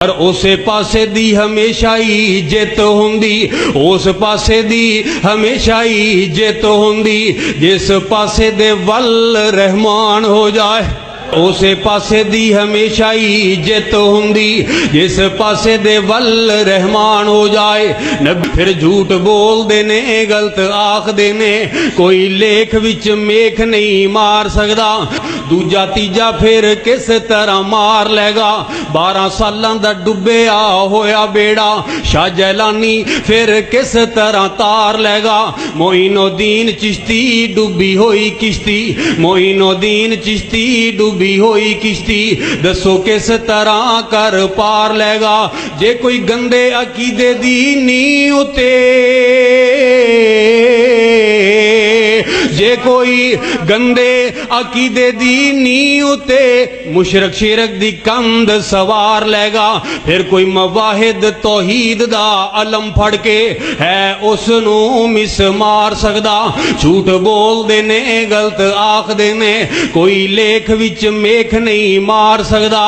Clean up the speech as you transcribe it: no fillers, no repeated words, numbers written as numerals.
पर उसे पासे दी हमेशा ही जित हुंदी, उस पासे दी हमेशा ही जित हुंदी, जिस पासे दे वल रहमान हो जाए। उसे पासे दी हमेशा ही जित हुंदी, जिस पासे दे वल रहमान हो जाए। नबी फिर झूठ बोलदे ने, गलत आखदे ने, कोई लेख विच मेख नहीं मार सकदा। दूजा तीजा फिर किस तरह मार लेगा। 12 सालां दा डुबया होया बेड़ा, शाह जैलानी फिर किस तरह तार लेगा। मोइनुद्दीन चिश्ती डुबी होई किश्ती, मोइनुद्दीन चिश्ती डुबी होई किश्ती, दसो किस तरह कर पार लेगा। जे कोई गंदे अकीदे दी नींह उते, जे कोई गंदे अकीदे दी नींह उते मुशरक शिरक दी कंध सवार लेगा। फिर कोई मवाहिद तौहीद दा अलम फड़ के है उस नूं मिस मार सकदा। झूठ बोलदे ने, गलत आखदे ने, कोई लेख विच मेख नहीं मार सकदा।